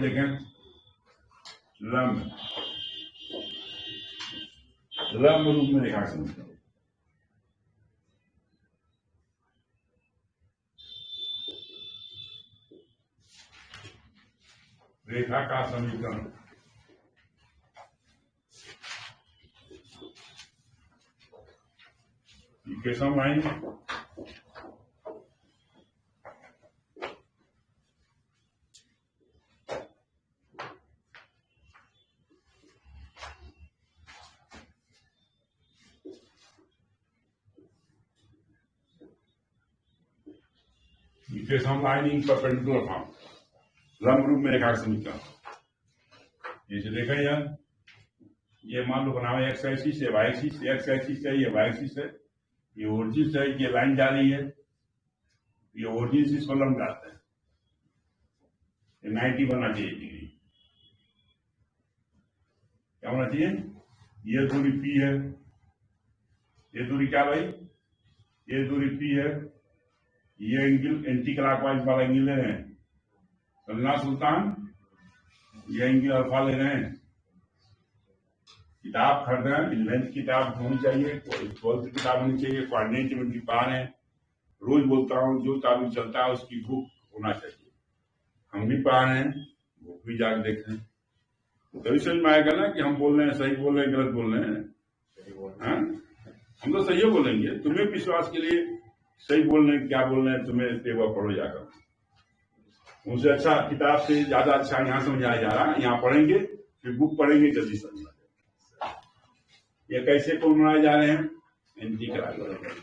देखें, लंब रूप में रेखा समीकरण। रेखा का समीकरण equation line lining perpendicular form, लंब रूप में रेखा समीकरण। जैसे देखा यार, ये मान लो बनाओ एक्स एक्सिस है, वाई एक्सिस, एक्स एक्सिस है, ये वाई एक्सिस है, ये ओरिजिन है, ये लाइन जा रही है, ये ओरिजिन से इसको लंब जाता है, ये 90 बनना चाहिए डिग्री। क्या होना चाहिए? ये दूरी पी है, ये दूरी क्या भाई? ये दूरी पी है, ये एंगल एंटी क्लॉकवाइज वाला एंगल ले रहे हैं सलना सुल्तान, ये एंगल अल्फा ले रहे हैं। किताब खरीदें, लेंथ किताब होनी चाहिए, 12th किताब होनी चाहिए, कोऑर्डिनेट ज्योमेट्री पा रहे हैं, रोज बोलता हूँ जो तारीख चलता है उसकी बुक होना चाहिए। हम भी पढ़ा रहे हैं, बुक भी जाकर देख रहे हैं, तभी समझ में आएगा ना कि हम बोल रहे हैं सही बोल रहे हैं गलत बोल रहे हैं। हम तो सही बोलेंगे, तुम्हें विश्वास के लिए सही बोल रहे हैं, क्या बोल रहे हैं तुम्हें पेपर पढ़ो जाकर। उनसे अच्छा किताब से ज्यादा अच्छा यहाँ समझाया जा रहा है, यहाँ पढ़ेंगे फिर बुक पढ़ेंगे जल्दी समझ में। ये कैसे कौन बनाए जा रहे हैं? एंटी क्लॉकवाइज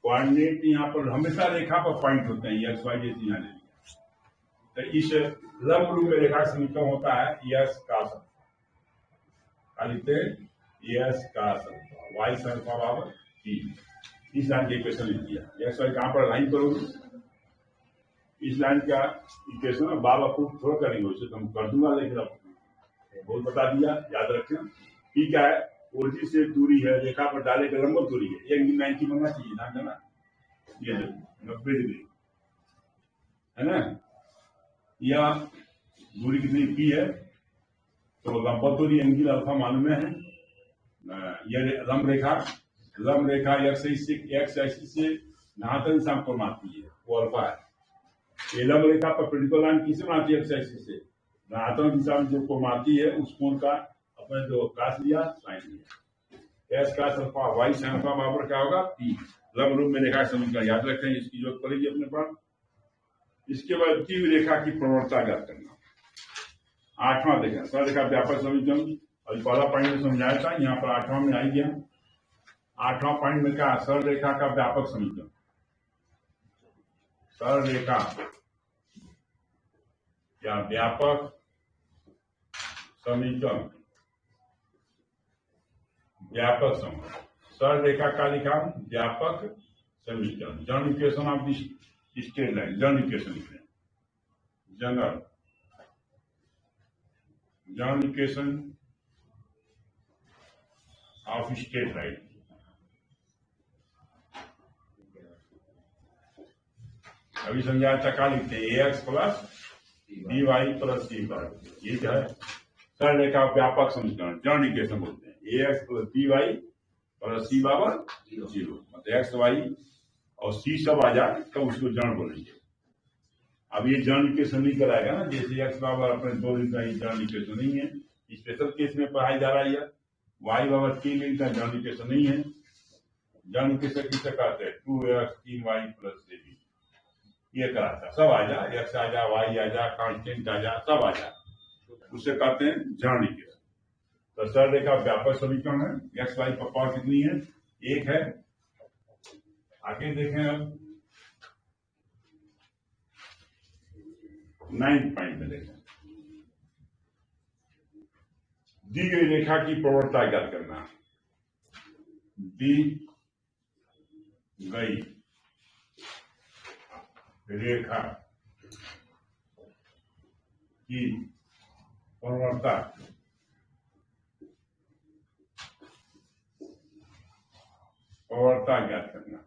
कोऑर्डिनेट, यहाँ पर हमेशा रेखा पर पॉइंट होते हैं, एक्स वाई जैसे यहाँ ले लिया। तो इस लंब रूप में रेखा समीकरण होता है यस का सल्फा, लिखते हैं यस का सल्फा, वाई सल्फा बराबर टी। इस लाइन के इक्वेशन लिख दिया, एक्स वाई कहाँ पर लाइन करोगे, इस लाइन का इक्वेशन बाबा खूब थोड़ा करेंगे, उसे तो हम कर दूंगा, लेकिन अब बहुत बता दिया, याद रखें। ठीक है, ओरिजिन से दूरी है, रेखा पर डाले का लंबवत दूरी है, ये 90 बनना चाहिए, ध्यान देना, ये 90 डिग्री है ना। यह दूरी कितनी पी है, तो लंबवत दूरी एंगल अल्फा मालूम है। यह लंब रेखा एक्स एक्सिस से धनात्मक दिशा को मारती है, वो अल्फा है। ये लंब रेखा पर परपेंडिकुलर लाइन किसे मारती है? एक्स एक्सिस से धनात्मक दिशा में जो को मारती है, उस कोण का अपने जो कास लिया साइन लिया। एस का अल्फा वाई साइन अल्फा बराबर क्या होगा? पी। लंब रूप में रेखा समीकरण याद रखें, इसकी जरूरत पड़ेगी अपने पास। इसके बाद की रेखा की प्रवणता ज्ञात करना। 8वां देखें, सररेखा व्यापक समीकरण, और पहला पॉइंट में समझाया था, यहाँ पर 8वां में आई गया। 8वां पॉइंट में क्या? सररेखा का व्यापक समीकरण, सररेखा या व्यापक समीकरण, व्यापक समीकरण, सररेखा का लिखा व्यापक समीकरण, general equation of this straight line, general equation लिख रहे हैं, general equation of straight line. अभी समझाया था, क्या लिखते हैं? A X plus D Y plus C Y, ये क्या है? सररेखा व्यापक समीकरण, जनरल इक्वेशन बोलते हैं। A X plus D Y plus C बराबर 0, मतलब एक्स वाई और सी सब आ जाए तो उसको जनरल बोलेंगे। अब ये जनरल इक्वेशन नहीं कराएगा ना, जैसे एक्स बराबर अपने 2 दिन का ही जनरल इक्वेशन नहीं है, स्पेशल केस में पढ़ाई जा रहा है। वाई बराबर 3 दिन का जनरल इक्वेशन नहीं है। जनरल इक्वेशन किसे कहते हैं? 2x 3y प्लस ab, ये कराता, सब आ जा, एक्स आ जा, वाई आ जा, कांस्टेंट आ जा, सब आ जा, उसे कहते हैं जनरल इक्वेशन। तो सररेखा व्यापक समीकरण है, एक्स वाई पर पावर कितनी है? 1 है। आगे देखें, अब 9th पॉइंट में देखें, दी गई रेखा की प्रवणता ज्ञात करना। दी गई रेखा की प्रवणता ज्ञात करना।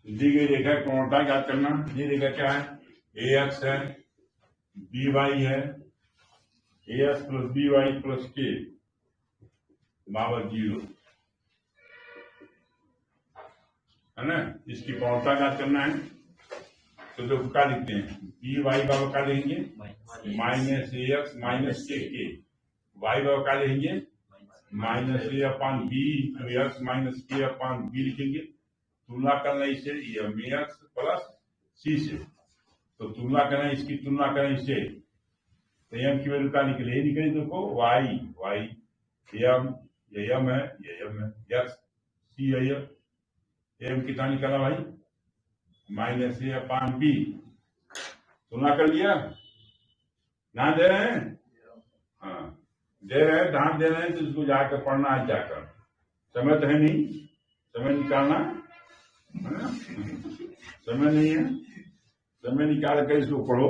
दी गई रेखा की प्रवणता ज्ञात करना। ये रेखा क्या है? ए एक्स है, बी वाई है, A X plus B Y plus के बराबर 0 है ना। इसकी प्रवणता ज्ञात करना है। तो देखो क्या लिखते हैं, बी वाई बराबर क्या लिखेंगे? माइनस ए एक्स माइनस के वाई बराबर क्या लिखेंगे? माइनस ए अपान बी इंटू एक्स माइनस के अपान बी लिखेंगे। तुलना करना इससे एम एक्स प्लस सी से, तो तुलना करना, इसकी तुलना करना इससे, तो एम की वैल्यू क्या निकले? ये निकले देखो वाई वाई एम, ये एम है, ये एम है, एक्स सी है, एम कितना निकला भाई? माइनस ए अपान बी। तुलना कर लिया, ध्यान दे रहे हैं? हाँ दे रहे हैं, ध्यान दे रहे हैं तो इसको जाकर पढ़ना है, जाकर समय तो है नहीं, समय निकालना है ना, समय नहीं है, समय निकाल कर इसको पढ़ो।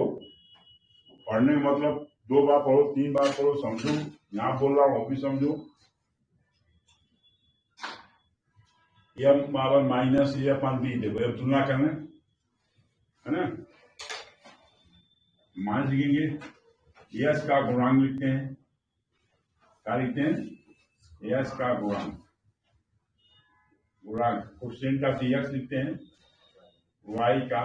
पढ़ने का मतलब 2 बार पढ़ो, 3 बार पढ़ो, समझो। यहाँ बोल रहा हूँ वो भी समझो। एम बराबर माइनस ए अपान बी, देखो अब तुलना करना है ना। मान लिखेंगे, यस का गुणांक लिखते हैं, क्या लिखते हैं? यस का गुणांक, गुणांक कोशिएंट ऑफ एक्स लिखते हैं, वाई का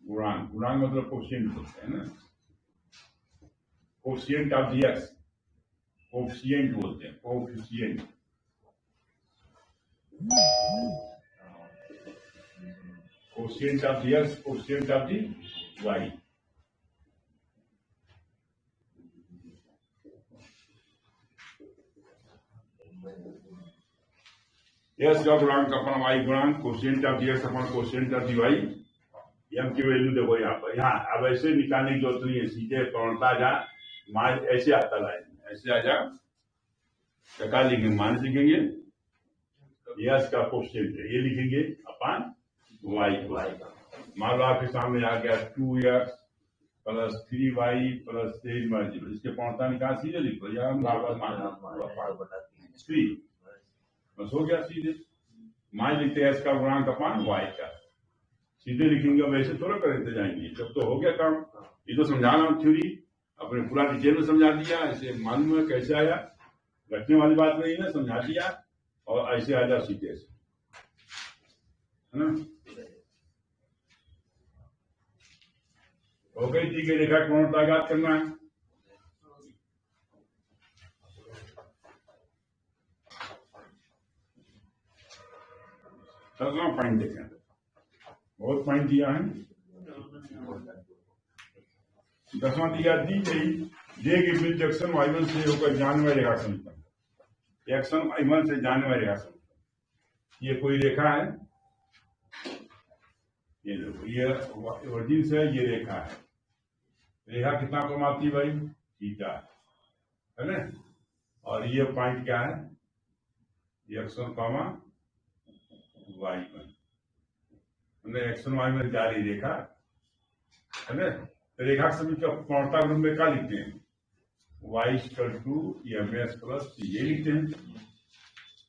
गुणांक, गुणांक मतलब कोशिएंट बोलते हैं ना, कोशिएंट ऑफ एक्स, कोफिशिएंट बोलते हैं, coefficient. Coefficient of x, coefficient of the y. X का गुणांक अपन वाई गुणांक, coefficient of x upon coefficient of the y. M की वैल्यू देखो यहाँ पर, यहाँ अब ऐसे निकालने की जरूरत नहीं है, सीधे प्रवणता जा मान ऐसे आता लाइन, ऐसे आ जा, क्या लिखेंगे? मान लिखेंगे, यस का कोशिएंट ये लिखेंगे अपन वाई वाई का। मान लो आपके सामने आ गया 2x प्लस 3y प्लस 8 इसके प्रवणता निकाल, सीधे लिखो, या बस हो गया सीधे। मान लिखते हैं एस का गुणांक अपान वाई का, सीधे लिखेंगे। अब ऐसे थोड़ा करते जाएंगे, जब तो हो गया काम। ये तो समझाना थ्योरी अपने पूरा डिटेल में समझा दिया, ऐसे मालूम है कैसे आया, रखने वाली बात नहीं है, समझा दिया और ऐसे आ जाओ सीधे से, है ना। हो गई, ठीक है। रेखा प्रवणता ज्ञात करना है। दसवां पॉइंट देखें, बहुत पॉइंट दिया है। 10वां दिया, दी गई दिए गई बिंदु जंक्शन वाई1 से होकर जाने वाली रेखा समीकरण, एक्शन वाई1 से जाने वाली रेखा समीकरण। ये कोई रेखा है, ये देखो, ये ओरिजिन से ये रेखा है, रेखा कितना कोण आती है भाई? थीटा, है ना। और ये पॉइंट क्या है? एक्स1 वाई1, मतलब एक्शन वाई में जा रही रेखा, है ना। तो रेखा समीकरण प्रवणता ग्रुप में क्या लिखते हैं? Y equal to M S plus C, ये लिखते हैं।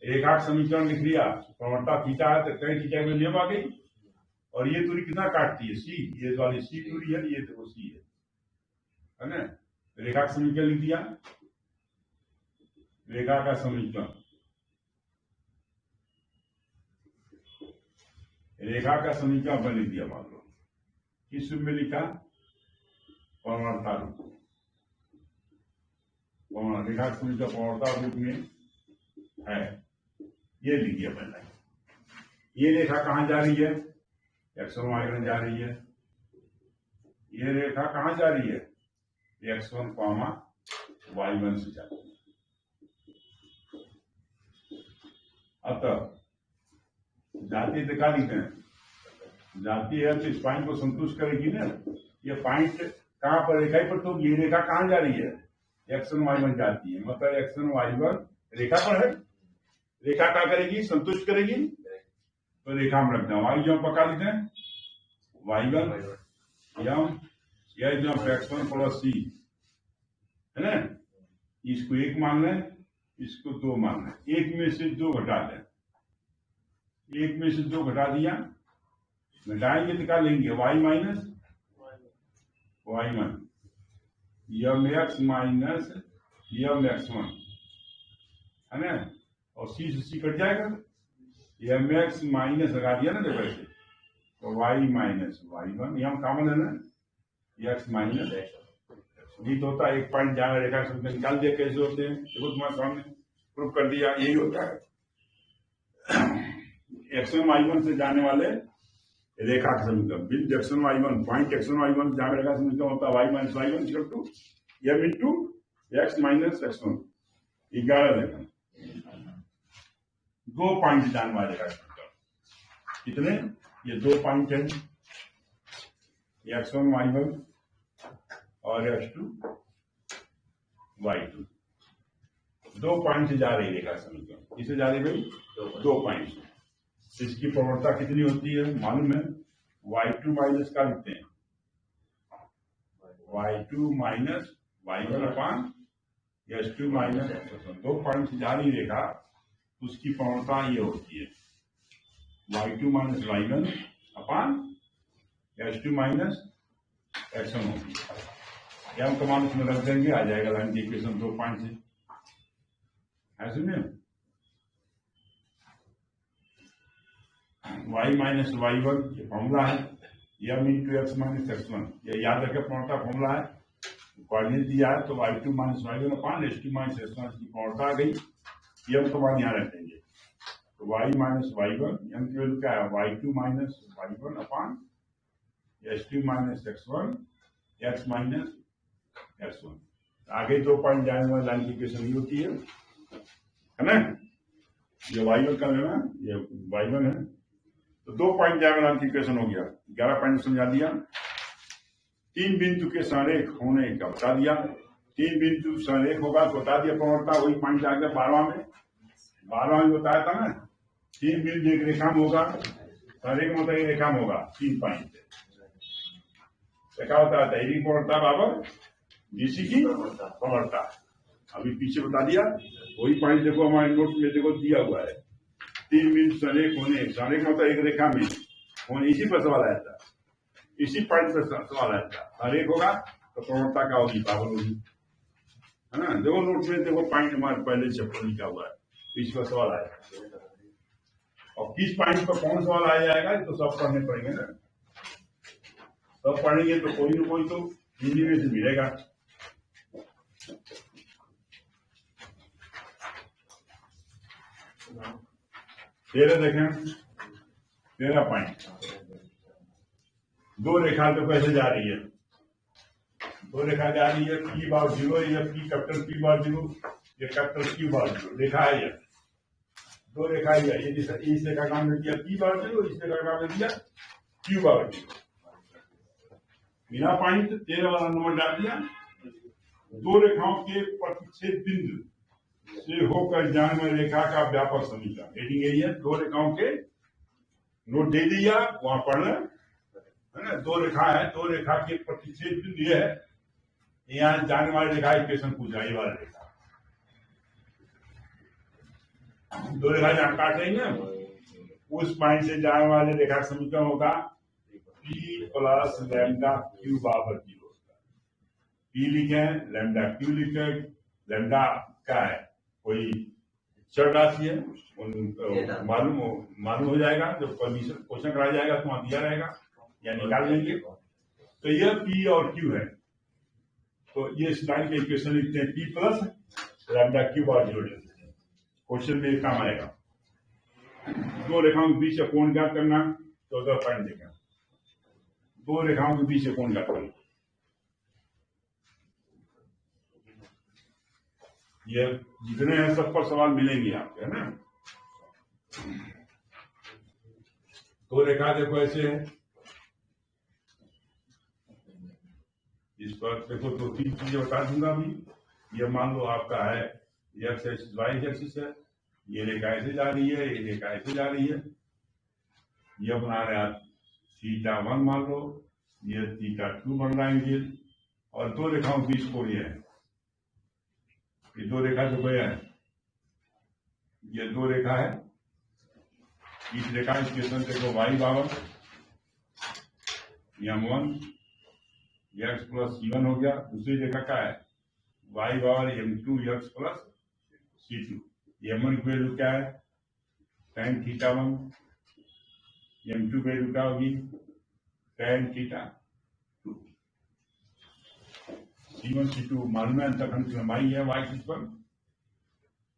रेखा समीकरण लिख लिया, प्रवणता थीटा है तो कई थीटा में नियम आ गई, और ये दूरी कितना काटती है? सी, ये वाली सी दूरी है, ये तो सी है ना। रेखा समीकरण लिख दिया, रेखा का समीकरण, रेखा का समीकरण अपन लिख दिया। मान लो किस रूप में लिखा? प्रवणता रूप, रेखा समीकरण प्रवणता रूप में है, ये लिख दिया मैंने। ये रेखा कहां जा रही है? एक्स1 वाई1 जा रही है। ये रेखा कहां जा रही है? एक्स1 वाई1 से जाती है। अतः जाती तो क्या लिखते हैं? जाती है तो इस पॉइंट को संतुष्ट करेगी ना। ये पॉइंट कहां पर? रेखा पर। तो ये रेखा कहां जा रही है? एक्स1 वाई1 जाती है, मतलब एक्स1 वाई1 रेखा पर है। रेखा क्या करेगी? संतुष्ट करेगी। तो रेखा में रखना, वाई जम पका लिखते हैं, वाई1 यम, यह जम एक्स1 प्लस सी, है ना। इसको 1 मान लें, इसको 2 मान लें, 1 में से 2 घटा दें, 1 में से 2 घटा दिया घटाएंगे तो क्या लेंगे, वाई माइनस वाई वन, यम एक्स माइनस यम एक्स वन, है ना, और सी से सी कट जाएगा, एम एक्स माइनस लगा दिया ना जब ऐसे, तो वाई माइनस वाई वन, यहाँ कॉमन है ना, एक्स माइनस नहीं तो होता, एक पॉइंट जहाँ रेखा से निकाल दिया, कैसे होते हैं देखो तुम्हारे सामने प्रूफ कर दिया, यही होता है। एक्स1 y1 से जाने वाले रेखा का समीकरण, बिंदु x1 y1 point x1 y1 जहाँ रेखा समीकरण होता है y minus y1 equal to m into x minus x1, 11 रेखा, 2 पॉइंट जाने वाले रेखा समीकरण कितने, ये 2 पॉइंट है, x1 y1 और x2 y2, 2 पॉइंट से जा रही रेखा समीकरण, किसे जा रही भाई, 2 पॉइंट। इसकी प्रवणता कितनी होती है मालूम है, y2 माइनस का लिखते हैं, y2 माइनस y1 अपान s2 माइनस s1, 2 पॉइंट से जा रही रेखा, उसकी प्रवणता ये होती है y2 माइनस y1 अपान s2 माइनस s1 होगी, या हम कमान उसमें रख देंगे, आ जाएगा लाइन की इक्वेशन 2 पॉइंट से, ऐसे में y माइनस y1 ये फॉर्मूला है, m into x minus x1, ये याद रखे प्रवणता फॉर्मूला है, कोऑर्डिनेट दिया है तो y2 माइनस y1 अपान s2 माइनस s1 की प्रवणता आ गई, ये हम कमान यहाँ रखेंगे, तो y माइनस y1 m की वैल्यू क्या है, y2 माइनस y1 अपान s2 minus x1 x minus s1, आगे 2 पॉइंट जाने वाली लाइन की इक्वेशन ये होती है ना, ये y1 का लेना, ये y1 है, तो 2 पॉइंट जाने वाला की इक्वेशन हो गया, 11 पॉइंट समझा दिया, 3 बिंदु के संरेख होने का बता दिया, 3 बिंदु संरेख होगा तो बता दिया प्रवणता, वही पॉइंट आ गया 12वां में बताया था ना, 3 बिंदु एक रेखा में होगा, संरेख में एक रेखा में होगा, 3 पॉइंट क्या होता है, एक प्रवणता बराबर डीसी की प्रवणता, अभी पीछे बता दिया, वही पॉइंट देखो हमारे नोट में देखो दिया हुआ है, 3 बिंदु संरेख होने, संरेख मतलब एक रेखा में होने, इसी पर सवाल आया था, इसी पॉइंट पर सवाल आया था, संरेख होगा तो प्रवणता क्या होगी, बराबर होगी, है ना, देखो नोट में देखो पॉइंट हमारे पहले चैप्टर लिखा हुआ है, इस पर सवाल आया, और किस पॉइंट पर कौन सवाल आ जाएगा तो सब पढ़ने पड़ेंगे ना, सब पढ़ेंगे तो कोई ना कोई तो हिंदी में से मिलेगा। तेरह देखें, 13 पॉइंट, 2 रेखा तो कैसे जा रही है, 2 रेखा जा रही है, P बार 0, ये P कैपिटल P बार 0, ये कैपिटल Q बार 0 रेखा है, ये 2 रेखा है, ये इस रेखा का नाम दिया P बार 0, इस रेखा का नाम दिया Q बार 0, बिना पॉइंट 13 वाला नंबर डाल दिया, 2 रेखाओं के प्रतिच्छेद बिंदु से होकर जाने वाली रेखा का व्यापक समीकरण, हेडिंग यही है, 2 रेखाओं के नोट दे दिया, वहां पढ़ना है ना, 2 रेखा है, 2 रेखा के प्रतिच्छेद बिंदु ये है, यहाँ जाने वाली रेखा इक्वेशन पूछा, ये वाला रेखा, 2 रेखा जहां काट रही है, उस पॉइंट से जाने वाले रेखा समीकरण होगा P प्लस लैम्डा Q बराबर 0, P लिखे लैम्डा Q लिखे, लैम्डा क्या है, कोई चर राशि है, मालूम हो जाएगा, जब कंडीशन क्वेश्चन कराया जाएगा तो वहां दिया रहेगा या निकाल लेंगे, तो यह P और Q है, तो ये इस लाइन के इक्वेशन लिखते हैं P प्लस लैम्डा Q बार 0 लेते हैं, क्वेश्चन में काम आएगा, 2 रेखाओं के बीच कोण ज्ञात करना, 14 पॉइंट देगा, 2 रेखाओं के बीच कोण ज्ञात करना, ये जितने हैं सब पर सवाल मिलेंगे आपके, है ना, 2 रेखा देखो ऐसे है, इस पर देखो 2-3 चीजें बता दूंगा अभी, ये मान लो आपका है एक्स एक्सिस वाई एक्सिस है, ये रेखा ऐसे जा रही है, ये रेखा ऐसे जा रही है, ये बना रहे आप θ1 मान लो, ये θ2 बन रहा है एंगल, और 2 रेखाओं के बीच कोण है, ये 2 रेखा जो गया है, ये 2 रेखा है, इस रेखा इक्वेशन देखो y बराबर m1 x प्लस c1 हो गया। दूसरी जगह क्या है y power m2 x plus c2। m1 की वैल्यू क्या है tan थीटा 1, m2 की वैल्यू क्या होगी tan थीटा 2। c1 c2 मालूम है अंतखंड की लंबाई है y किस पर।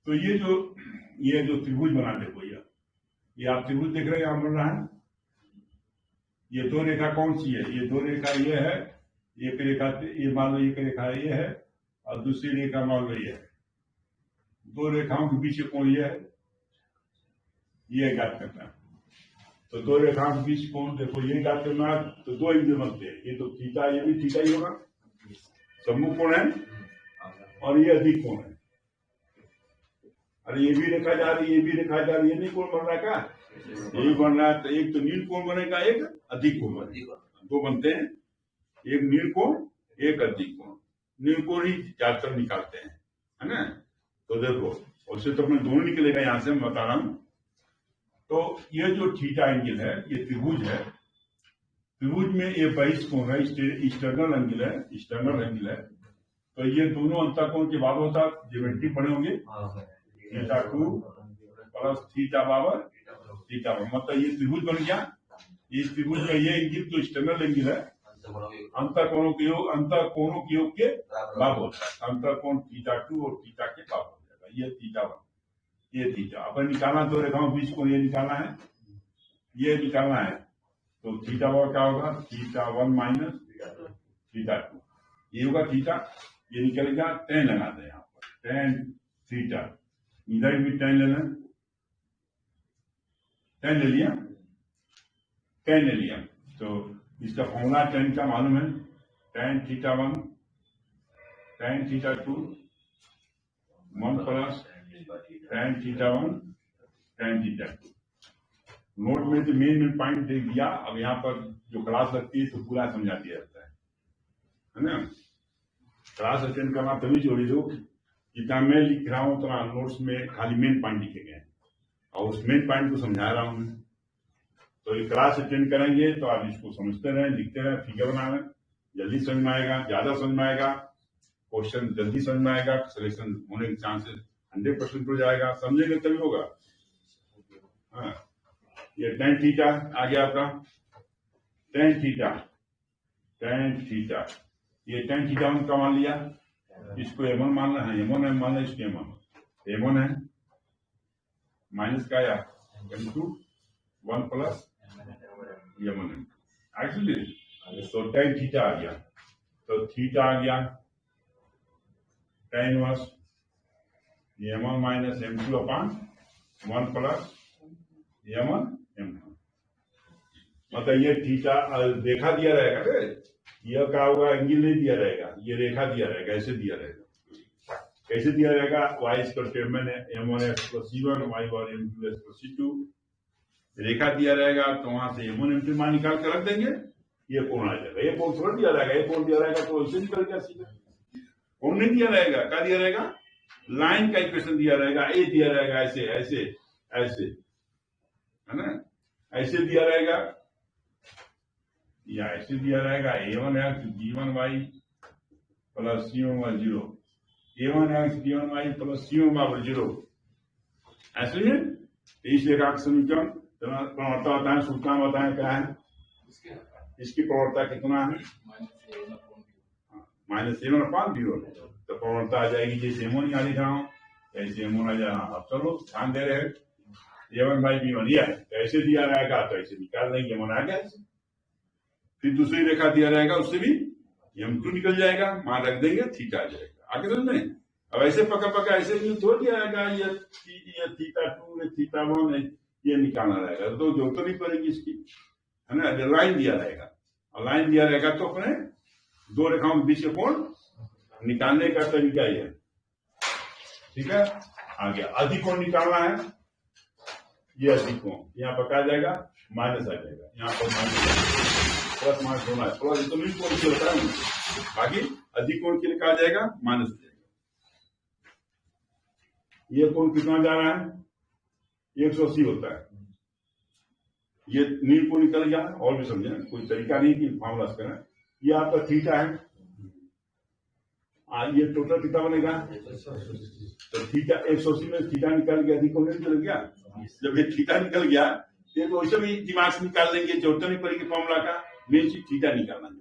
तो ये जो त्रिभुज बनाते हुए ये आप त्रिभुज देख रहे हैं यहां बन रहा है। ये दो रेखा कौन सी है, ये दो रेखा ये है, एक रेखा ये मान लो एक रेखा ये है और दूसरी रेखा मान लो ये है। दो रेखाओं के बीच कोण ये है, ये ज्ञात करना है। तो दो रेखाओं के बीच कोण देखो ये ज्ञात करना है। तो दो एंगल बनते हैं, ये तो थीटा, ये भी थीटा ही होगा, सम्मुख कोण है और ये अधिक कोण है। अरे ये भी रेखा जा रही है, ये भी रेखा जा रही है, ये नहीं कोण बन रहा है क्या, यही बन रहा है। तो एक तो नील कोण बनेगा, एक अधिक कोण बनेगा, दो बनते हैं, एक नील कोण एक अधिक कोण। नील कोण ही ज्यादातर निकालते हैं, है ना। तो देखो उससे तो अपने दोनों निकलेगा, यहां से मैं बता रहा हूं। तो ये जो थीटा एंगल है ये त्रिभुज है। त्रिभुज में ये 22 कोण है, एक्सटर्नल एंगल है, एक्सटर्नल एंगल है। तो ये दोनों अंतःकोण के बाद होता ज्योमेट्री पढ़े होंगे, theta 2 plus theta power theta 1, मतलब ये त्रिभुज बन गया। इस त्रिभुज में ये एंगल जो एक्सटर्नल एंगल है अंतःकोणों के योग के बराबर होता है। अंतःकोण थीटा 2 और थीटा के बराबर हो जाएगा। ये थीटा 1, ये थीटा। अपन निकालना दो रेखाओं बीच को, ये निकालना है, ये निकालना है। तो थीटा 1 क्या होगा, थीटा 1 माइनस थीटा 2, ये होगा थीटा। ये निकलेगा tan लगा दें यहाँ पर, tan थीटा। इधर भी tan लेना, tan ले लिया, tan ले लिया। तो इसका फॉर्मूला tan का मालूम है, tan theta 1 tan theta 2 1 plus tan theta 1 tan theta 2। Note में तो मेन पॉइंट दे दिया। अब यहाँ पर जो क्लास लगती है तो पूरा समझा दिया जाता है ना। क्लास अटेंड करना तभी जरूरी हो, जितना मैं लिख रहा हूँ उतना नोट्स में खाली मेन पॉइंट लिखे गए और उस मेन पॉइंट को समझा रहा हूँ मैं। तो ये क्लास अटेंड करेंगे तो आप इसको समझते रहें, लिखते रहें, फिगर बना रहे, जल्दी समझ में आएगा, ज्यादा समझ में आएगा, क्वेश्चन जल्दी समझ में आएगा, सिलेक्शन होने के चांसेस 100% हो जाएगा। समझेंगे तभी होगा। हाँ, ये tan थीटा आ गया आपका, tan थीटा ये tan थीटा 1 का मान लिया, इसको m1 मानना है, m1 है मान इसको m1 है माइनस का या m2 1 प्लस m1 एक्चुअली। तो tan थीटा आ गया, तो थीटा आ गया tan inverse m1 minus m2 upon 1 plus m1 m2। मतलब ये थीटा देखा दिया रहेगा, यह क्या होगा, एंगल नहीं दिया रहेगा, ये रेखा दिया रहेगा, ऐसे दिया रहेगा। कैसे दिया रहेगा, y स्क्वायर मैंने m1x प्लस c1 y और m2x प्लस c2 रेखा दिया रहेगा। तो वहां से m1 m2 मान निकाल कर रख देंगे, ये कोण आ जाएगा। ये कोण थोड़ा दिया रहेगा, ये कोण दिया रहेगा तो ऐसे निकल गया सीधा। कोण नहीं दिया रहेगा, क्या दिया रहेगा, लाइन का इक्वेशन दिया रहेगा, ए दिया रहेगा, ऐसे ऐसे ऐसे, है ना, ऐसे दिया रहेगा या ऐसे दिया रहेगा a1x b1y plus c1y 0, a1x b1y plus c1y बराबर 0, ऐसे ही। इस रेखा का समीकरण प्रवणता बताएं, सूचना बताएं क्या है, इसकी प्रवणता कितना है, -a1/b1। तो प्रवणता आ जाएगी जैसे m1 यहाँ लिख रहा हूँ ऐसे m1 आ जाएगा। अब चलो ध्यान दे रहे हैं, a1/b1 ये है, तो ऐसे दिया रहेगा तो ऐसे निकाल देंगे, m1 आ गया ऐसे। फिर दूसरी रेखा दिया रहेगा, उससे भी m2 निकल जाएगा, मान रख देंगे, थीटा आ जाएगा। आगे समझ में। अब ऐसे पका ऐसे भी थोड़ा दिया रहेगा, ये थीटा 2 ये थीटा 1 ये निकालना रहेगा, तो जरूरत नहीं पड़ेगी इसकी, है ना। लाइन दिया रहेगा, और लाइन दिया रहेगा तो अपने दो रेखाओं के बीच के कोण निकालने का तरीका ही है, ठीक है। आगे अधिक कोण निकालना है, ये अधिक कोण यहाँ पर क्या जाएगा, माइनस आ जाएगा, यहाँ पर माइनस प्लस माइनस होना है, थोड़ा तो नहीं कोण के होता है, बाकी अधिक कोण के लिए कहा जाएगा माइनस हो जाएगा। ये कोण कितना जा रहा है, 180 होता है, ये नील को निकल गया और भी समझे, कोई तरीका नहीं कि फॉर्मूला करें। ये आपका थीटा है, ये टोटल कितना बनेगा, तो थीटा 180 में थीटा निकल गया, निकल गया। जब ये थीटा निकल गया तो वैसे भी दिमाग से निकाल लेंगे, जरूरत नहीं पड़ेगी फॉर्मूला का, मेन चीज थीटा निकालना जरूरी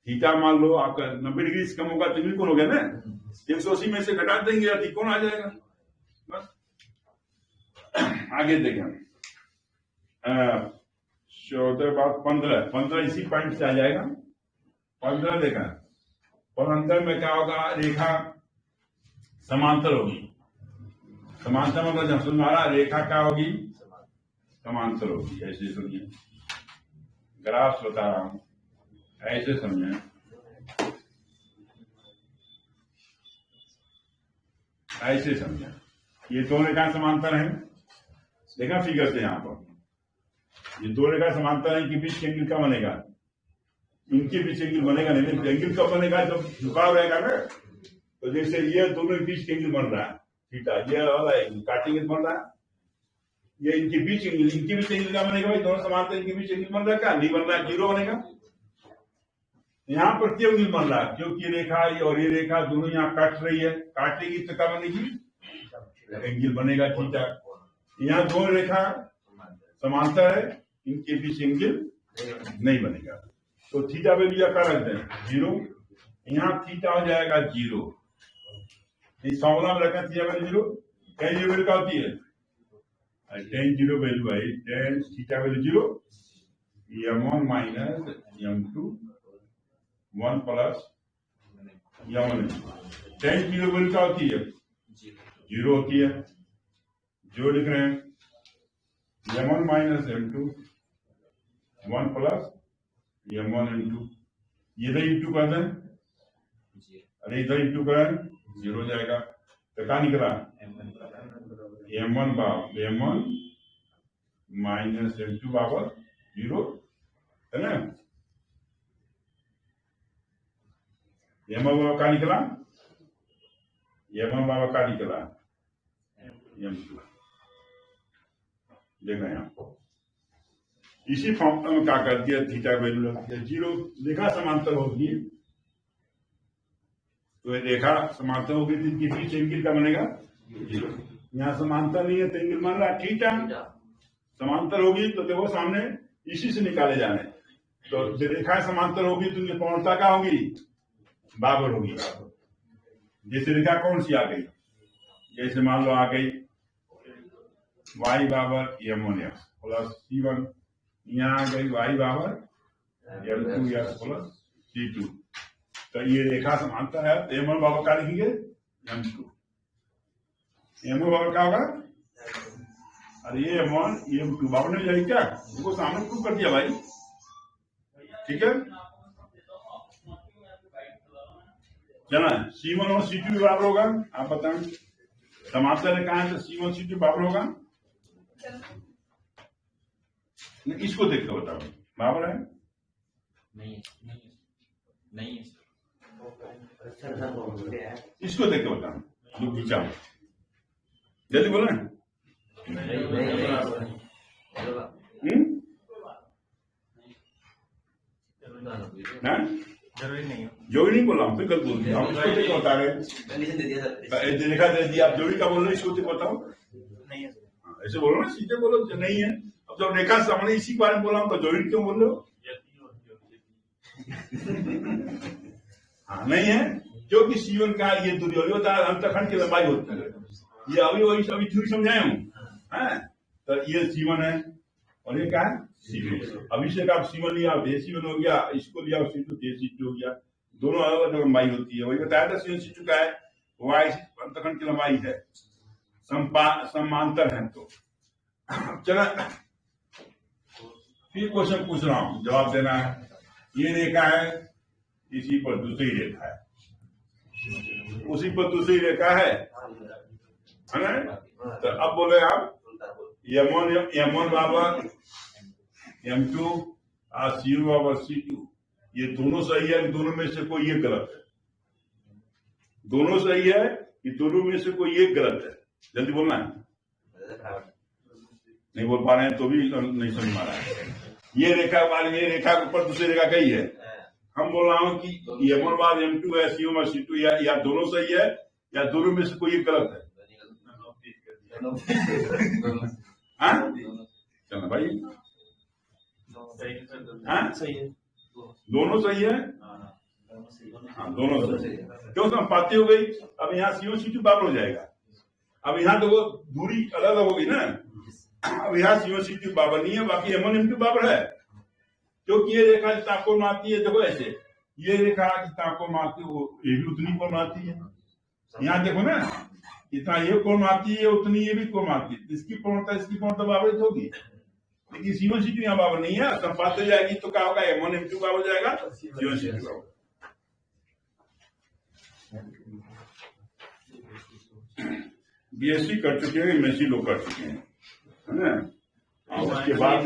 है। थीटा मान लो आपका 90 डिग्री से कम होगा तो बिल्कुल हो गया ना, 180 में से घटा देंगे या त्रिकोण आ जाएगा बस। आगे देखें 15 इसी पॉइंट से आ जाएगा। 15 देखा, 15 में क्या होगा, रेखा समांतर होगी। समांतर मतलब जब तुम्हारा रेखा क्या होगी, समांतर होगी। ऐसे समझिए, ग्राफ बता रहा हूं, ऐसे समझे, ऐसे समझे। ये दो रेखा समांतर है, देखा फिगर से, यहां पर ये दो रेखा समांतर है, इनके बीच एंगल क्या बनेगा, इनके बीच एंगल बनेगा नहीं। एंगल कब बनेगा, जब झुकाव रहेगा ना। तो जैसे ये दोनों के बीच एंगल बन रहा है थीटा, ये वाला काटिंग बन रहा है, ये इनके बीच एंगल, इनके बीच एंगल क्या बनेगा भाई, दोनों समांतर इनके बीच एंगल बन रहा है, क्या नहीं बन रहा है, 0 बनेगा। यहाँ पर क्यों एंगल बन रहा है, क्योंकि रेखा और ये रेखा दोनों यहाँ काट रही है, काटेगी तो क्या बनेगी, एंगल बनेगा थीटा। यहाँ दोनों रेखा समांतर है, इनके बीच एंगल नहीं बनेगा, तो थीटा वैल्यू क्या रखते हैं 0, यहाँ थीटा हो जाएगा 0। इस फॉर्मूला में रखा थीटा वैल्यू 0, tan 0 वैल्यू क्या होती है, tan 0 वैल्यू है tan theta value 0, m1 minus m2 1 plus m1। tan 0 value क्या होती है, 0 होती है, जो लिख रहे हैं m1 minus m2 1 plus m1 m2, इधर इंटू कर दें, अरे इधर इंटू करें 0 हो जाएगा, तो क्या निकला m1 माइनस m2 बराबर 0 है ना। m1 बराबर क्या निकला, m1 बराबर क्या निकला m2, देखा यहाँ। इसी फॉर्मूला में क्या कर दिया, थीटा वैल्यू रख दिया 0। रेखा समांतर होगी, तो रेखा समांतर होगी तो इनके बीच एंगल का बनेगा 0। यहाँ समांतर नहीं है तो एंगल मान रहा थीटा, समांतर होगी तो देखो सामने इसी से निकाले जाने, तो रेखा समांतर होगी तो उनकी कोणता क्या होगी, बराबर होगी। जैसे रेखा कौन सी आ गई, जैसे मान लो आ गई y बराबर m1x प्लस c1, यहाँ आ गई y बराबर m2x प्लस c2, तो ये रेखा समांतर है, तो m1 बराबर क्या लिखेंगे m2, m1 बराबर क्या होगा, अरे ये m1 m2 बराबर नहीं जाएगी क्या, उनको सामने प्रूव कर दिया भाई, ठीक है। चला c1 और c2 बराबर होगा, आप बताएं, समांतर रेखा है तो c1 c2 बराबर होगा, इसको देख कर बताओ बराबर है नहीं, इसको देख के बताओ, जो खींचा जल्दी बोलो ना, जरूरी नहीं बोला, फिर गलत बोल दिया, हम इसको देख बता रहे, देखा दे दिया, आप जरूरी का बोल रहे, इसको देख बताओ, ऐसे बोलो ना, सीधे बोलो नहीं है। अब जब रेखा सामने इसी के बारे में बोला तो जरूरी क्यों बोल रहे हो, हाँ नहीं है, क्योंकि C1 का ये दूरी होता है, अंतखंड की लंबाई होती है, ये अभी थ्योरी समझाए हूँ, तो ये C1 है और ये क्या है C2। अभी से आप C1 लिया C1 हो गया, इसको लिया C2 C2 हो गया, दोनों अलग अलग लंबाई होती है। वही बताया था C1 C2 का है, y अंतखंड की लंबाई है, समांतर है। तो चला फिर क्वेश्चन पूछ रहा हूं, जवाब देना है। ये रेखा है, इसी पर दूसरी रेखा है, उसी पर दूसरी रेखा है ना। तो अब बोले आप m1 बराबर m2 और c2 बराबर c2, ये दोनों सही है कि दोनों में से कोई एक गलत है, दोनों सही है कि दोनों में से कोई एक गलत है, जल्दी बोलना है। नहीं बोल पा रहे हैं तो भी नहीं समझ पा रहा है। ये रेखा ये रेखा के ऊपर दूसरी रेखा कही है। हम बोल रहा हूँ कि M1 बार M2 है, C1 बार C2 या दोनों सही है या दोनों में से कोई एक गलत है। हाँ चलो भाई, सही है, दोनों सही है। हाँ दोनों सही है। क्यों संपाती हो गई? अब यहाँ C1 C2 बराबर हो जाएगा। अब यहाँ तो वो दूरी अलग अलग होगी ना। अब यहाँ C1 C2 बराबर नहीं है, बाकी M1 M2 बराबर है। क्योंकि ये रेखा जितना कोण मारती है, देखो ऐसे ये रेखा जितना कोण मारती है वो ये भी उतनी कोण मारती है। यहाँ देखो ना, जितना ये कोण मारती है उतनी ये भी कोण मारती है। इसकी कोणता बराबर होगी, लेकिन C1 C2 यहाँ बराबर नहीं है। संपात हो जाएगी तो क्या होगा? M1 M2 बराबर हो जाएगा, C1 C2 बराबर। BSc कर चुके हैं, MSc लोग कर चुके हैं, है ना। उसके बाद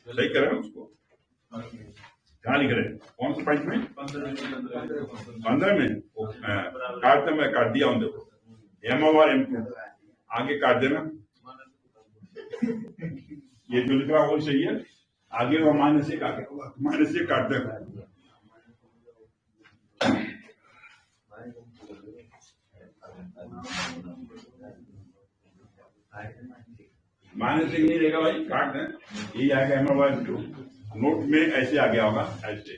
सही करें उसको, कहाँ लिख रहे हैं? कौन सा पॉइंट में? 15 में काटते, मैं काट दिया हूँ। देखो M1 और M2 आगे काट देना। ये जो लिख रहा वो सही है, आगे वो माइनस से काट देना। माइनस से नहीं रहेगा भाई, काट दें। यही आएगा M1 नोट में ऐसे आ गया होगा, ऐसे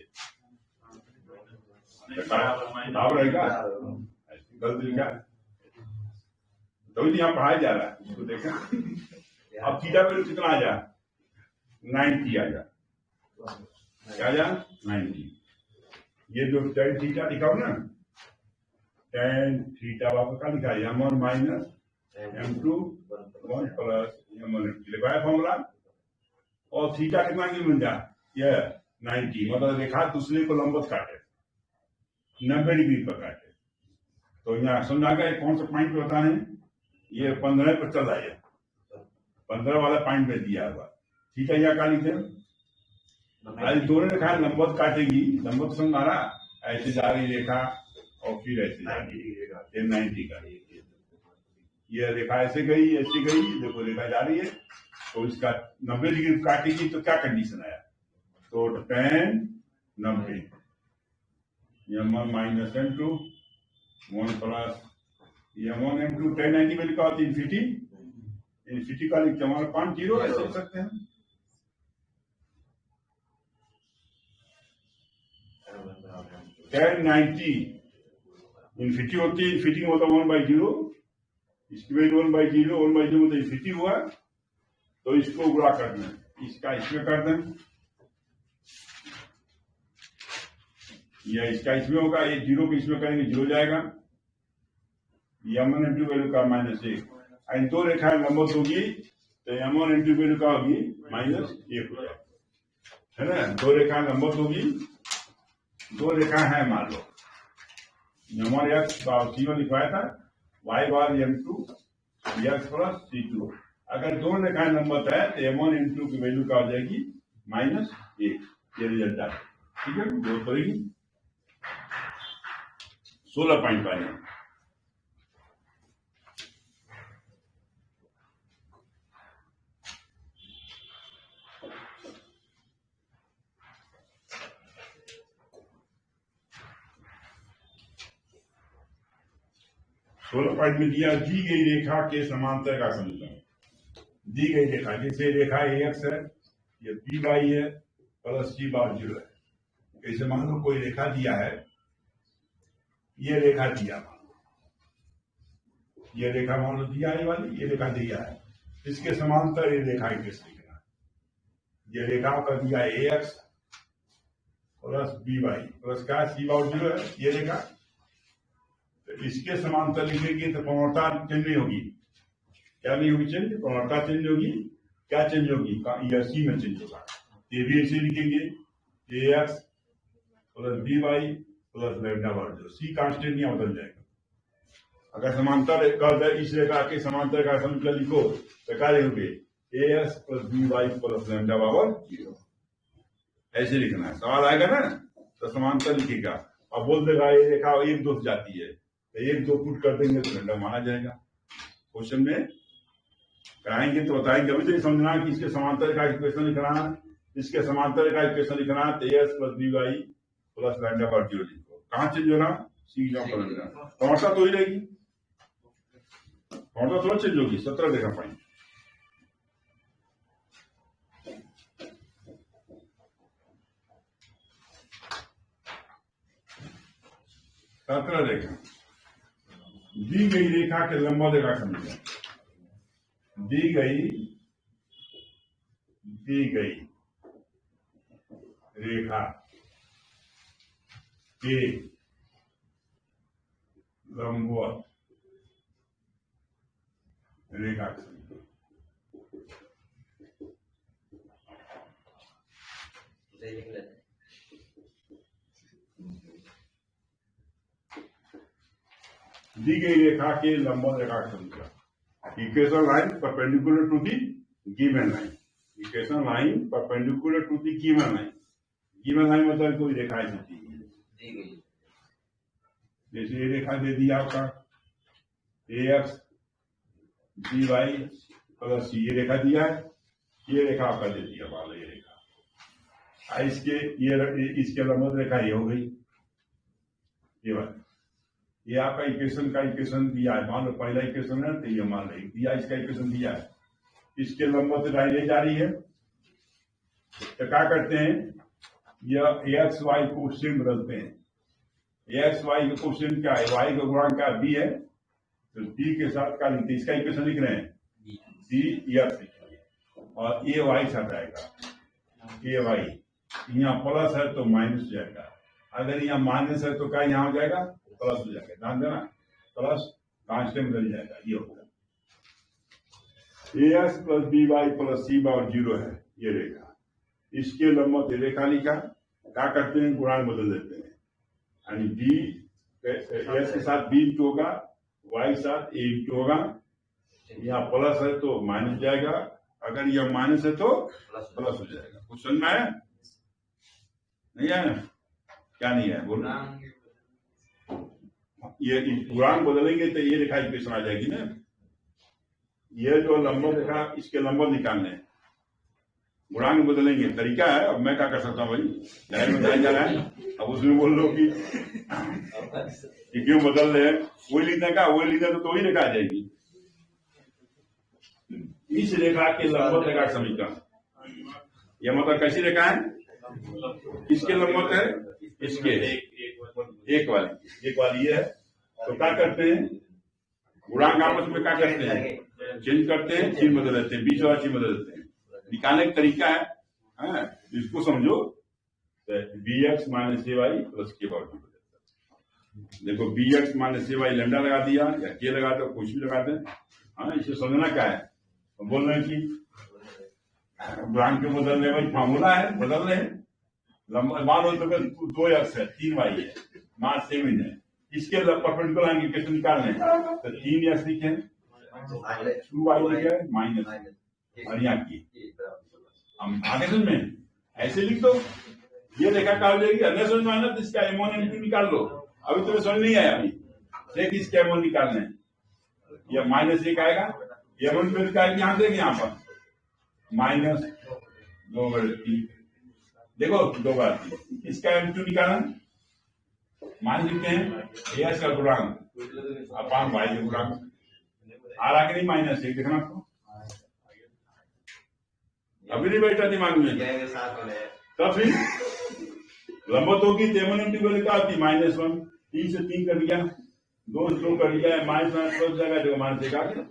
बराबर रहेगा। गलत लिखा तो यहाँ पढ़ाया जा रहा है, उसको देखा। अब थीटा वैल्यू कितना आ जा? 90 आ जा। क्या आ जा? 90। ये जो tan थीटा लिखा हो ना, tan थीटा वापस क्या लिखा है? M1 minus M2 1 plus M1 M2 लिखा है फॉर्मूला। और थीटा कितना की बन जा? ये 90, मतलब रेखा दूसरे को लंबवत काटे, 90 डिग्री पर काटे। तो यहाँ समझा गया कौन सा पॉइंट पे बताने? ये 15 पर चल रहा है, 15 वाला पॉइंट में दिया हुआ। ठीक है, यहाँ क्या लिखते हैं? आज दोनों रेखा लंबवत काटेगी, लंबवत समझ आ रहा, ऐसे जा रही रेखा और फिर ऐसे जा रही रेखा 90 का। ये रेखा ऐसे गई, देखो रेखा जा रही है, तो इसका 90 डिग्री काटेगी तो क्या कंडीशन आया? तो tan 90 M1 minus M2 1 plus M1 M2 tan 90 में लिखा होता है इन्फिनिटी का लिखते हैं, हमारा 0 ऐसे लिख सकते हैं। tan 90 इन्फिनिटी होती है, इन्फिनिटी होता है 1/0, इसकी वैल्यू 1/0 मतलब इन्फिनिटी हुआ। तो इसको गुणा कर दें, इसका इसमें कर दें, या इसका इसमें होगा, ये 0 को इसमें करेंगे 0 जाएगा। M1 M2 वैल्यू का -1। दो रेखाएं लंबवत होगी तो M1 M2 वैल्यू का होगी -1 हो जाएगा, है ना। दो रेखाएं लंबवत होगी, दो रेखाएं हैं मान लो, M1 x C1 लिखवाया था, y बार M2 x प्लस C2। अगर दोनों रेखाएं लंबवत है तो M1 M2 की वैल्यू क्या हो जाएगी? -1। ये रिजल्ट आ, ठीक है। जो करेगी 16 पॉइंट पाएंगे। सोलह पॉइंट में दिया, दी गई रेखा के समांतर का समीकरण। दी गई रेखा, जैसे रेखा AX है, ये BY है प्लस C बार 0 है। ऐसे मान लो कोई रेखा दिया है, ये रेखा दिया, ये रेखा मान लो दिया है वाली, ये रेखा दिया है, इसके समांतर ये रेखा कैसे लिखना है? ये रेखा का दिया AX प्लस BY प्लस क्या C बार 0 है, ये रेखा। तो इसके समांतर लिखेंगे तो प्रवणता चेंज नहीं होगी। क्या नहीं होगी? चेंज, प्रवणता चेंज होगी। क्या चेंज होगी? C में चेंज होगा। ये भी ऐसे लिखेंगे AX plus BY plus lambda बार 0, C कांस्टेंट नहीं बदल जाएगा। अगर समांतर इस रेखा के समांतर का समीकरण लिखो तो क्या लिखोगे? AX plus BY plus lambda बार 0, ऐसे लिखना है। सवाल आएगा ना तो समांतर लिखेगा और बोल देगा ये रेखा एक दोस्त जाती है, तो 1-2 फुट कर देंगे तो लंडा माना जाएगा। क्वेश्चन में कराएंगे तो बताएंगे। अभी तो समझना कि इसके समांतर का इक्वेशन लिखना, इसके समांतर का इक्वेशन लिखना, तो S plus B Y plus lambda पर 0 लिखो। कहाँ चेंज होना, सी टमाटर तो ही रहेगी, टमाटर थोड़ा चेंज होगी। 17 देखा पाएंगे। रेखा दी गई रेखा के लंबवत रेखा समीकरण, दी गई रेखा के लंबवत रेखा के समीकरण। दी गई रेखा के लंबवत रेखा का समीकरण। Equation line perpendicular to the given line, equation line perpendicular to the given line. Given line मतलब कोई रेखा ऐसी दी गई, जैसे ये रेखा दे दी आपका ax by प्लस सी, ये रेखा दिया है, ये रेखा आपका दे दिया वाला, ये रेखा इसके लंबवत रेखा ये हो गई, ये वाला। ये आपका इक्वेशन दिया है। मान लो पहला इक्वेशन है तो ये मान लो दिया, इसका इक्वेशन दिया है, इसके लंबवत रेखा ये जा रही है। तो क्या करते हैं, यह एक्स वाई कोएफिशिएंट बदलते हैं। एक्स वाई का कोएफिशिएंट क्या है, वाई का गुणांक क्या बी है, तो बी के साथ क्या लिखते हैं, इसका इक्वेशन लिख रहे हैं डी एफ लिखिए, और ए वाई साथ आएगा, ए वाई यहाँ प्लस है तो माइनस हो जाएगा, अगर यहाँ माइनस है तो क्या यहाँ हो जाएगा प्लस हो जाएगा। ध्यान देना, प्लस कांस्टेंट बदल जाएगा, ये होगा S plus B Y plus C बार 0 है ये रेखा। इसके लंबवत रेखा लिखा, क्या करते हैं गुणांक बदल देते हैं, यानी बी एस के साथ बी इंटू होगा, वाई के साथ ए इंटू होगा, यहाँ प्लस है तो माइनस जाएगा, अगर यह माइनस है तो प्लस हो जाएगा। कुछ समझ में आया नहीं आया, क्या नहीं है बोलना। ये गुणांक बदलेंगे तो ये रेखा इक्वेशन आ जाएगी ना। ये जो लंबवत रेखा, इसके लंबवत निकालने हैं, गुणांक बदलेंगे, तरीका है। अब मैं क्या कर सकता हूँ भाई, जाहिर बताया जा रहा है, अब उसमें बोल लो कि क्यों बदल रहे हैं, वही लिखने का, वही लिखने तो ही रेखा आ जाएगी। इस रेखा के लंबवत रेखा समीकरण, यह मतलब कैसी रेखा है, इसके लंबवत है, इसके एक वाली ये है। तो क्या करते हैं, गुणांक आपस में क्या करते हैं, चेंज करते हैं, चिन्ह बदल देते हैं, बीच वाला चिन्ह बदल देते हैं। निकालने का तरीका है, इसको समझो, बी एक्स माइनस ए वाई प्लस के बार। देखो बी एक्स माइनस ए वाई लैम्डा लगा दिया या के लगा दो, कुछ भी लगाते हैं। हाँ, इसे समझना क्या है, बोल रहे हैं कि गुणांक के बदलने में फार्मूला है, बदल रहे हैं। मान लो तो 2 एक्स है, 3 वाई है, मान सेम ही है, इसके परपेंडिकुलर लाइन की कैसे निकालने, तो 3 एक्स लिखे, 2 वाई लिखे माइनस, और यहाँ की हम आगे समझ में ऐसे लिख दो, ये रेखा क्या हो जाएगी। अन्य समझ में आना तो इसका एमोन एम निकाल दो। अभी तुम्हें समझ नहीं आया, अभी देख इसके एमोन निकालने, ये माइनस 1 आएगा, एमोन पे निकाल यहाँ देंगे, यहाँ पर माइनस 2/3, देखो 2/3, इसका M2 निकालना, मान लिखते हैं एस का गुणांक अपान वाई का गुणांक, आ रहा कि नहीं माइनस 1, देखना आपको अभी नहीं बैठा दिमाग में। तब फिर लंबवत होगी क्या होती, -1, 3 से 3 कर लिया, 2 से 2 कर लिया, माइनस हो जाएगा, देखो माइनस 1 आ गया,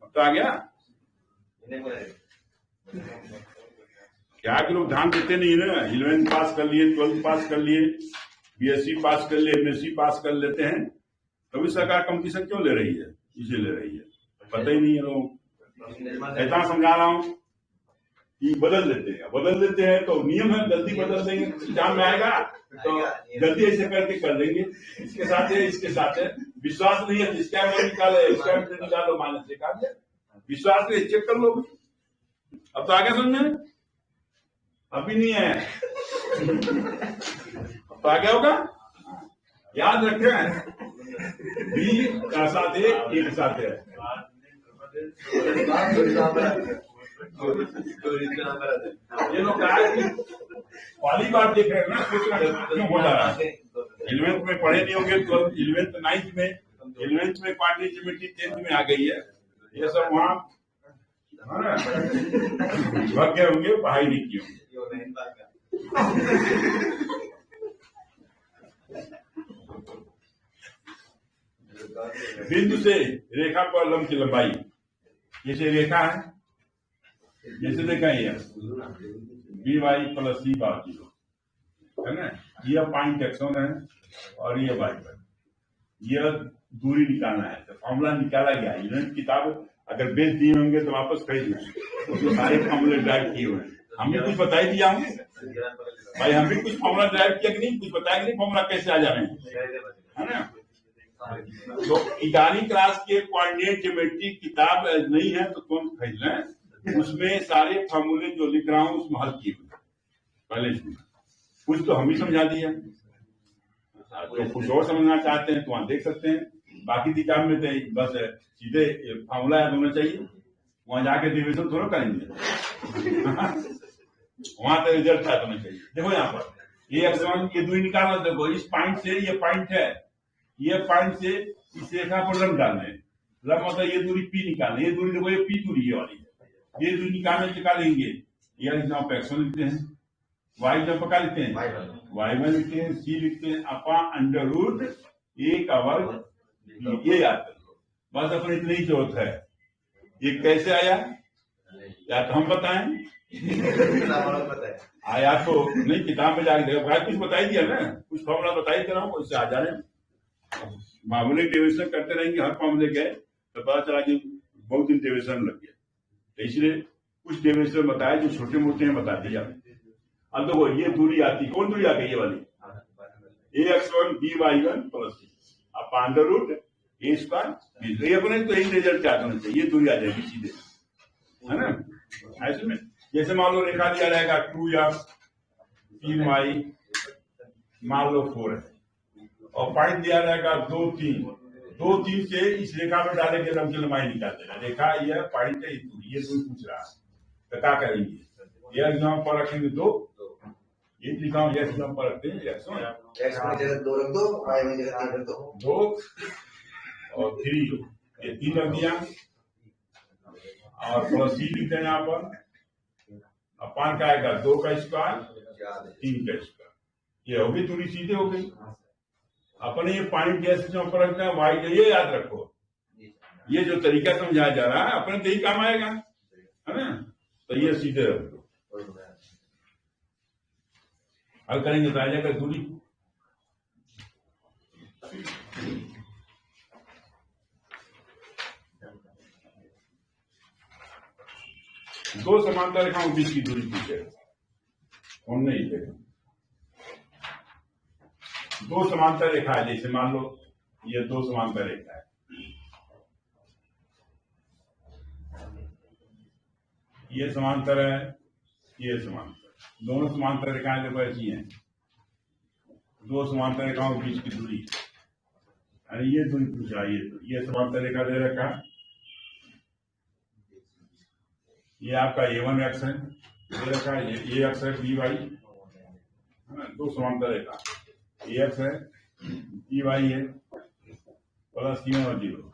अब तो आ गया। क्या कि लोग ध्यान देते नहीं है ना, 11th पास कर लिए, 12th पास कर लिए, BSc पास कर लिए, MSc पास कर लेते हैं, कभी सरकार कंपटीशन क्यों ले रही है, इसे ले रही है, पता ही नहीं है लोग। ऐसा समझा रहा हूँ कि बदल देते हैं तो नियम है, जल्दी बदल देंगे, एग्जाम में आएगा तो जल्दी ऐसे करके कर देंगे, इसके साथ है, इसके साथ है, विश्वास नहीं है इसका निकालो, इसका निकालो, माइनस 1 आ गया, विश्वास नहीं, चेक कर लो। अब तो आगे समझ में, अभी नहीं है, अब तो आगे होगा। याद रखें, बी का साथ ए के साथ है। ये लोग पहली बार देख रहे हैं ना, सोचना क्यों हो जा रहा है। 11th में पढ़े नहीं होंगे, 11th 9th में 11th में क्वांटिटी ज्योमेट्री 10th में आ गई है। ये सब वहाँ भग गए होंगे, पढ़ाई नहीं की होंगे। बिंदु से रेखा पर लंब की लंबाई, जैसे रेखा है, जैसे देखा ये बी वाई प्लस सी बार 0 है ना, ये पॉइंट एक्स1 है और ये वाई पर, ये दूरी निकालना है। तो फॉर्मूला निकाला गया। यूनिट किताब अगर बेच दिए होंगे तो वापस खरीद लें, उसमें सारे फॉर्मूले ड्राइव किए हुए हैं। हम भी कुछ बता ही दिया होंगे भाई, हम भी कुछ फॉर्मूला ड्राइव किया कि नहीं, कुछ बताया कि नहीं फॉर्मूला कैसे आ जा रहे हैं, है ना। तो 11वीं क्लास के कोऑर्डिनेट ज्योमेट्री किताब नहीं है तो तुम खरीद लें, उसमें सारे फॉर्मूले जो लिख रहा हूँ उसमें हल किए हुए पहले से। कुछ तो हम ही समझा दिया, तो कुछ और समझना चाहते हैं तो वहां देख सकते हैं। बाकी किताब में तो बस सीधे फॉर्मूला याद होना चाहिए, वहां जाके डिविजन थोड़ा करेंगे वहां तो रिजल्ट याद होना चाहिए। देखो यहाँ पर ये एक्स1 की दूरी निकालना, देखो इस पॉइंट से ये पॉइंट है, ये पॉइंट से इस रेखा पर लंब डालने, लंब मतलब ये दूरी पी निकालने, ये दूरी देखो ये पी दूरी ये वाली, ये दूरी निकालेंगे। ये एग्जाम पे एक्स1 लिखते हैं, वाई जब पका लिखते हैं y1 लिखते हैं, सी लिखते हैं अपॉन अंडर रूट ए का वर्ग, ये याद कर लो बस, अपने इतनी ही जरूरत है। ये कैसे आया या तो हम बताएं आया तो नहीं, किताब में जाके देखो भाई, कुछ बता ही दिया ना, कुछ फॉर्मूला बता ही दे रहा हूँ, उससे आ जा रहे हैं। मामूली डिविजन करते रहेंगे, हर फॉर्मूले गए तो पता चला कि बहुत दिन डिविजन लग गया, तो इसलिए कुछ डिविजन बताया जो छोटे मोटे हैं बता दिया। अब देखो ये दूरी आती, कौन दूरी आ गई ये वाली, ए एक्स1 बी वाई1 प्लस सी अपॉन अंडर रूट ए स्क्वायर, ये अपने तो यही रिजल्ट क्या करना चाहिए, ये दूरी आ जाएगी सीधे, है ना। ऐसे में जैसे मान लो रेखा दिया रहेगा 2x 3y मान लो 4 है, और पॉइंट दिया रहेगा 2 3 से इस रेखा में डाले के लंब की लंबाई निकाल देना। रेखा यह पॉइंट है, ये दूरी पूछ रहा है तो क्या करेंगे, ये एग्जाम पर रखेंगे 2, ये लिखा हूँ, ये एग्जाम पर रखते हैं एक्स में जगह 2 रख दो, वाई में जगह 3 रख दो, 2 और 3, ये 3 रख दिया और प्लस सी लिखते हैं यहाँ पर, अपान का आएगा 2 का स्क्वायर 3 का स्क्वायर, ये होगी दूरी सीधे हो गई। अपने ये पॉइंट जैसे ऊपर रखते हैं वाई, ये याद रखो, ये जो तरीका समझाया जा रहा है अपने तो ही काम आएगा, है ना। तो ये सीधे रख दो, हल करेंगे तो आ जाएगा दूरी। दो समांतर रेखाओं के बीच की दूरी पूछे हमने, ही देखा दो समांतर रेखा है, जैसे मान लो ये 2 समांतर रेखा है, ये समांतर है, ये समांतर, दोनों समांतर रेखाएं देखो ऐसी हैं, 2 समांतर रेखाओं के बीच की दूरी, अरे ये दूरी पूछा, ये समांतर रेखा दे रखा, ये आपका a1 एक्स है दे रखा, ये एक्स है बी वाई, है ना, 2 समांतर रेखा, ए एक्स है बी वाई है प्लस C1 और 0,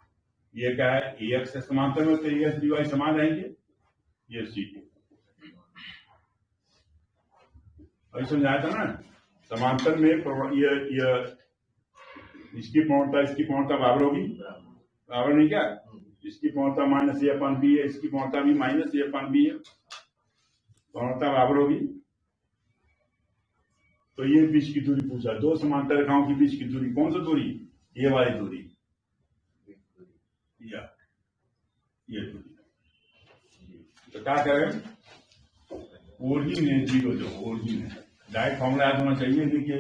ये क्या है ए एक्स है समांतर में, तो ए एक्स बी वाई समान रहेंगे, ये सी अभी समझाया था ना। समांतर में ये इसकी पूर्णता बराबर होगी, बराबर नहीं क्या, इसकी पूर्णता माइनस ए अपन बी है, इसकी पूर्णता भी माइनस ए अपन बी है, पूर्णता बराबर होगी। तो ये बीच की दूरी पूछा, 2 समांतर रेखाओं के बीच की दूरी, कौन सी दूरी, ये वाली दूरी, ये दूरी। तो क्या करें, ओरिजिन है 0, जो ओरिजिन है, डायरेक्ट फॉर्मूला याद होना चाहिए। देखिए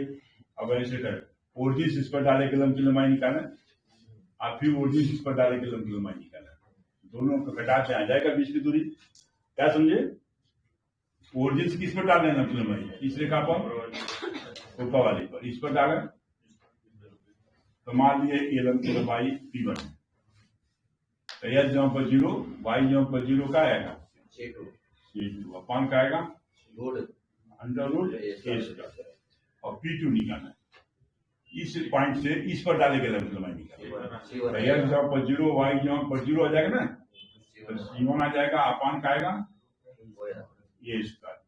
अब ऐसे करें, ओरिजिन इस पर डाले के लंब की लंबाई निकालें, आप फिर ओरिजिन इस पर डाले के लंब की लंबाई निकालें, दोनों को घटा से आ जाएगा बीच की दूरी। क्या समझे, ओरिजिन किस पर डालें लंब की लंबाई, इस रेखा पर ऊपर वाली पर, इस पर डालें तो मान लीजिए ये लंबी बाई P1 है, तो H जॉन पर 0, Y जॉन पर 0 का आएगा C2 अपान का आएगा अंडर रूट A स्क्वायर और P2 निकालना है। इस पॉइंट से इस पर डालेंगे लंबी निकालेगा, तो H जॉन पर 0, Y जॉन पर 0 आ जाएगा ना, तो C1 आ जाएगा अपान का आएगा ये स्क्वायर।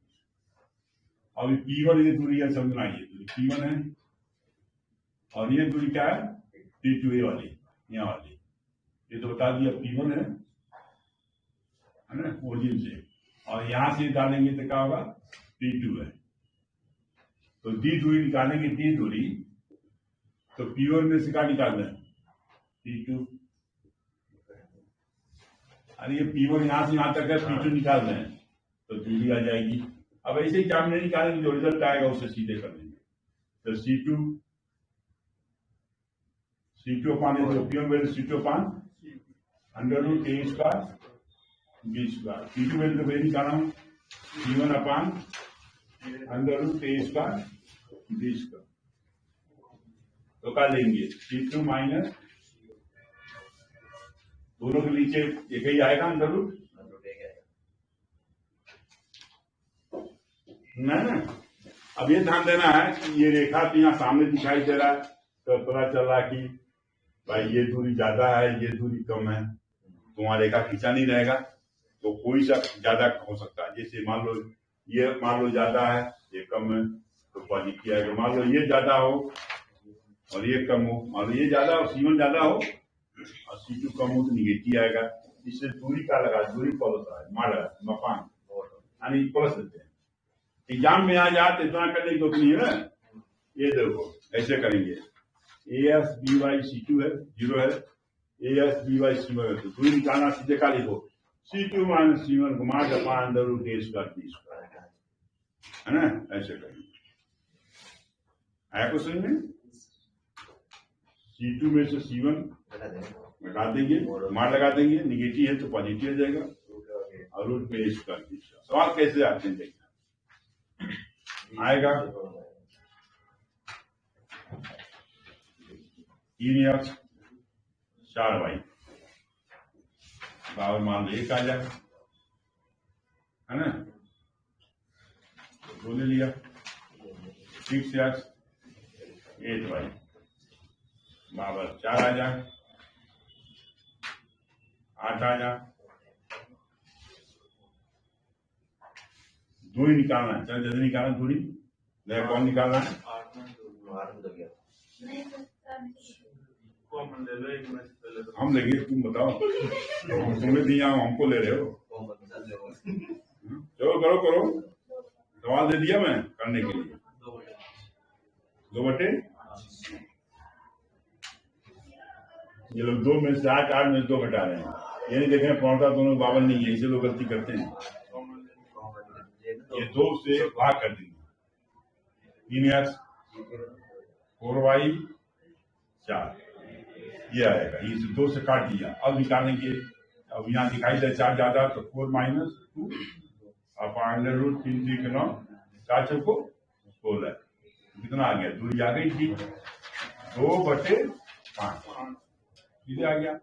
अभी P1 ये दूरी है, समझना, ये दूरी P1 है और ये दूरी क्या है P2 ये वाली, यहाँ वाली, ये तो बता दिया P1 है ना ओरिजिन से, और यहां से डालेंगे तो क्या होगा P2 है। तो डी दूरी निकालेंगे, डी दूरी, तो P1 में से क्या निकालना है P2, अरे ये P1 यहां से यहां तक है, P2 निकालना है तो दूरी आ जाएगी। अब ऐसे ही काम नहीं निकालेंगे, जो रिजल्ट आएगा उसे सीधे कर लेंगे, तो C2 upon P1 value C2 upon under root A square B square, P2 value तो वही निकाला हूं P1 upon under root A square B square, तो क्या लेंगे C2 माइनस दोनों के नीचे एक ही आएगा अंडर रूट ना। अब ये ध्यान देना है कि ये रेखा तो यहाँ सामने दिखाई दे रहा है, तो पता चल रहा है कि भाई ये दूरी ज्यादा है ये दूरी कम है, तो वहां रेखा खींचा नहीं रहेगा, तो कोई सा ज्यादा हो सकता है। जैसे मान लो ज्यादा है ये कम है तो पॉजिटिव आएगा, मान लो ये ज्यादा हो और ये कम हो, मान लो ये ज्यादा हो C1 ज्यादा हो और C2 कम हो तो निगेटिव आएगा। इससे दूरी का लगा, दूरी पर होता है मॉडल मपान यानी प्लस देते हैं। एग्जाम में आ जाते इतना करने की उतनी है ना, ये देखो ऐसे करेंगे ASBY C2 है 0 है, ASBY C1 है, तो दूरी निकालना सीधे का लिखो C2 माइनस C1 को मार upon under root A square B square है ना, ऐसे करेंगे। आया क्वेश्चन में C2 में से C1 लगा देंगे, मार लगा देंगे, निगेटिव है तो पॉजिटिव हो जाएगा और रूट में A स्क्वायर B स्क्वायर। सवाल कैसे आते हैं देखना आएगा 3x 4y बराबर मान लो 1 आ जाएगा है ना, तो ले लिया 6x 8y बराबर 4 आ जाए 8 आ जाए, दूरी निकालना है, चल जल्दी निकालना दूरी, कौन निकालना है हम लेंगे, तुम बताओ तुम्हें दिया हमको ले रहे हो, चलो करो सवाल दे दिया मैं करने के लिए 2 बटे, ये लोग 2 में से 8 में 2 घटा रहे हैं, ये नहीं देख रहे पौधा दोनों बावन नहीं है, इसे लोग गलती करते हैं, ये 2 से भाग कर देंगे 3x 4y 4 ये आएगा, इस 2 से काट दिया। अब निकालेंगे, अब यहाँ दिखाई दे 4 ज्यादा तो 4 माइनस 2 अपान अंडर रूट 3 3 के 9 4 चौको 16 कितना आ गया, दूरी आ गई थी 2 बटे 5 सीधे आ गया।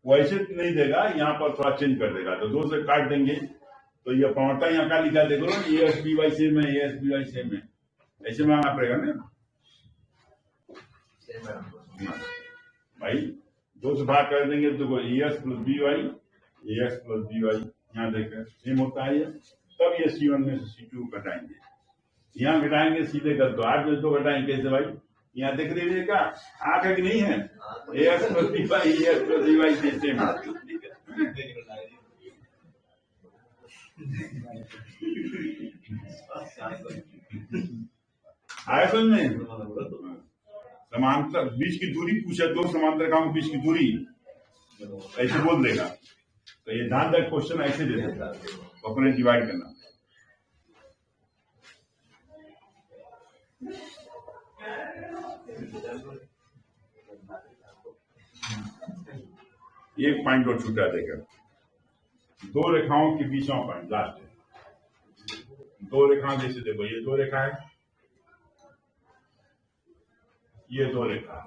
वैसे नहीं देगा, यहाँ पर थोड़ा चेंज कर देगा, तो 2 से काट देंगे तो ये प्रवणता यहाँ का लिखा देखो ना, ASBY सेम है ASBY सेम है, ऐसे में आना पड़ेगा ना भाई, 2 से भाग कर देंगे तो AS प्लस BY यहाँ देखें सेम होता है ये, तब ये C1 में से C2 घटाएंगे, यहाँ घटाएंगे सीधे कर दो 8 में 2 घटाएंगे कैसे भाई, यहाँ देख लीजिएगा आंख है कि नहीं है, AS प्लस BY सेम है। आया समझ में, समांतर बीच की दूरी पूछा, 2 समांतर रेखाओं के बीच की दूरी ऐसे बोल देगा, तो ये ध्यान रख क्वेश्चन ऐसे दे देगा, अपने डिवाइड करना। एक पॉइंट और छूटा देगा, 2 रेखाओं के बीच में पॉइंट लास्ट है, 2 रेखाएं जैसे देखो ये 2 रेखा है, ये 2 रेखा,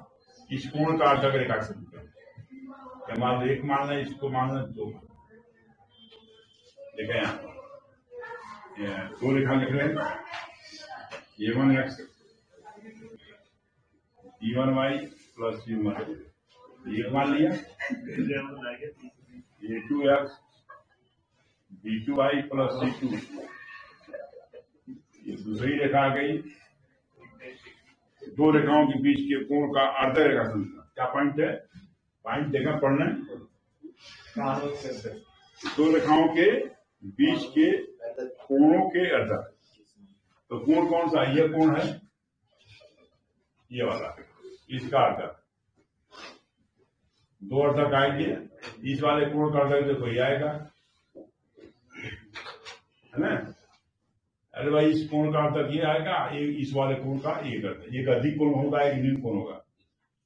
इस कोण का अर्थक रेखा क्या मान लो 1 मानना है, इसको मानना 2 मानना। देखा यहाँ 2 रेखा लिख रहे हैं, a1x b1y प्लस c1 ये मान लिया, a2x b2y प्लस c2 ये दूसरी रेखा आ गई। 2 रेखाओं के बीच के कोण का अर्ध रेखा संख्या क्या पॉइंट है, पॉइंट देखना पढ़ना है। 2 रेखाओं के बीच के कोणों के अर्ध, तो कोण कौन सा, ये कोण है ये वाला, इसका अर्ध 2 अर्धक आएंगे, इस वाले कोण का अर्धक देखो ये आएगा, है ना। अरे भाई इस कोण का अर्धक ये आएगा, इस वाले कोण का ये करते, एक अधिक कोण होगा एक न्यून कोण होगा।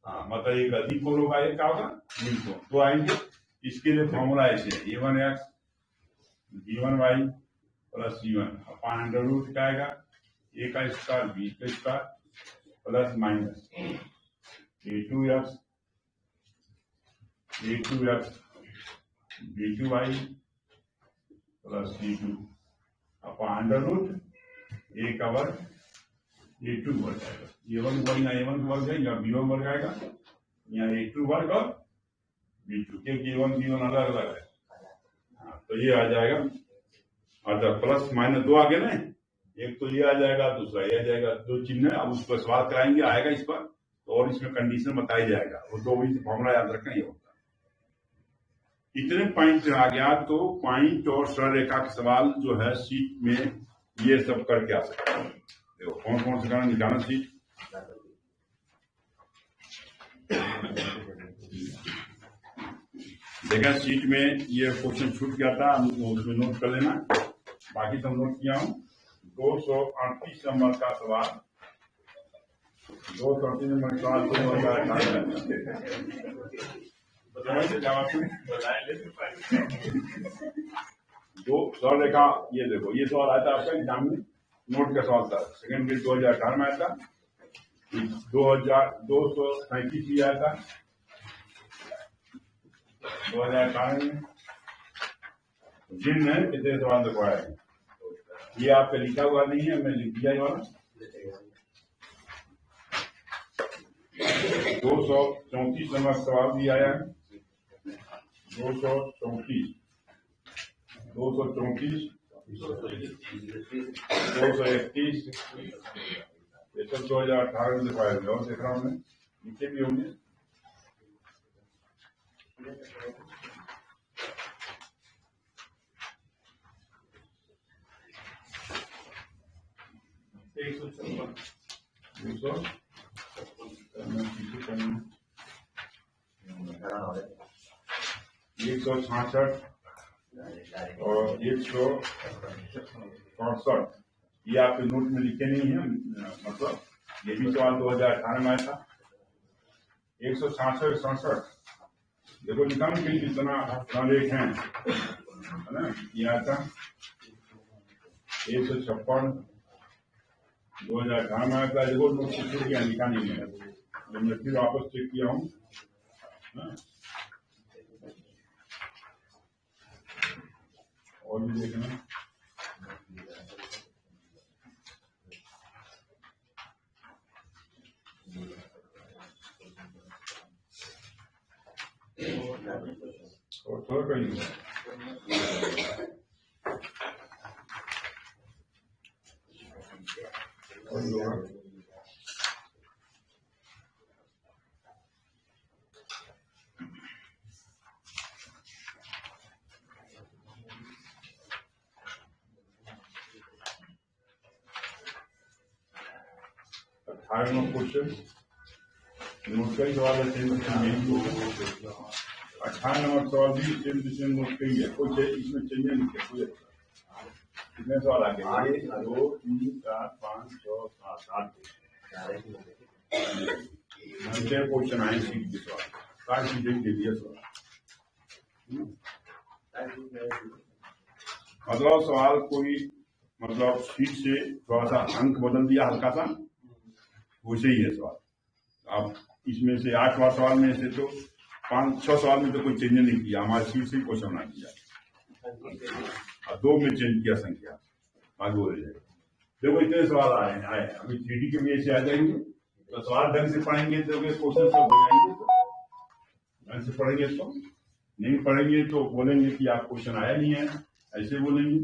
हाँ मतलब एक अधिक कोण होगा, एक क्या होगा न्यून कोण। तो आएंगे इसके लिए फॉर्मूला ऐसे है, a1x b1y प्लस c1 अपान अंडर रूट क्या आएगा, a का स्क्वायर b का square plus minus a2x b2y plus c2 upon under root a का वर्ग a2 वर्ग आएगा, a1 वर्ग यहाँ a1 वर्ग है, यहाँ b1 वर्ग आएगा, यहाँ a2 वर्ग और b2, क्योंकि a1 b1 अलग अलग है। हाँ तो ये आ जाएगा अच्छा प्लस माइनस 2 आगे ना, एक तो ये आ जाएगा दूसरा ये आ जाएगा, 2 चिन्ह अब उस पर सवाल कराएंगे आएगा इस पर, तो और इसमें कंडीशन बताया जाएगा, वो 2 बजे फॉर्मूला याद रखना ये होता है। इतने पॉइंट आ गया तो पॉइंट और सरल रेखा के सवाल जो है शीट में ये सब करके आ सकते हैं। देखो कौन कौन से कारण निकालना शीट, देखा शीट में ये क्वेश्चन छूट गया था, उसमें नोट कर लेना, बाकी सब नोट किया हूँ। 238 नंबर का सवाल, 238 नंबर का सवाल दो सरल रेखा, ये देखो ये सवाल आया था आपका एग्जाम में, नोट का सवाल था, सेकंड ग्रेड 2018 में आया था, 2237 ही आया था 2018 में। जिन है कितने सवाल लिखवाए हैं, ये आपका लिखा हुआ नहीं है, मैं लिख दिया ये वाला। 234 नंबर सवाल भी आया है, 234 231 ये सब 2018 में लिखवाए हुए, और देख रहा हूँ मैं नीचे भी होंगे। एक 166 और 167 ये आपके नोट में लिखे नहीं है, मतलब ये भी सवाल 2018 में आया था। 166 67 देखो निकाल के कितना लेख है ना, ये आया था 156 2018 में आया था। देखो नोट से छूट गया, लिखा नहीं है, मैं फिर वापस चेक किया हूँ। और भी देखना और थोड़ा कहीं क्वेश्चन नोट कई सवाल है, 18 नंबर सवाल भी सेम नोट कई है, कुछ इसमें चेंज नहीं किया, कोई कितने सवाल आगे 1 2 3 4 5 6 7 8 क्वेश्चन आए सीट के सवाल, 4 सीटें दे दिया सवाल। मतलब सवाल कोई मतलब सीट से थोड़ा सा अंक बदल दिया हल्का सा, वैसे ही है सवाल। आप इसमें से 8वां सवाल में से तो 5-6 सवाल में तो कोई चेंज नहीं किया, हमारे सीट से क्वेश्चन बना दिया और 2 में चेंज किया संख्या, आगे बोले जाए। देखो इतने सवाल आए अभी 3D के भी ऐसे आ जाएंगे, तो सवाल ढंग से पढ़ेंगे तो क्वेश्चन सब हो जाएंगे, ढंग से पढ़ेंगे तो, नहीं पढ़ेंगे तो बोलेंगे कि आप क्वेश्चन आया नहीं है, ऐसे बोलेंगे।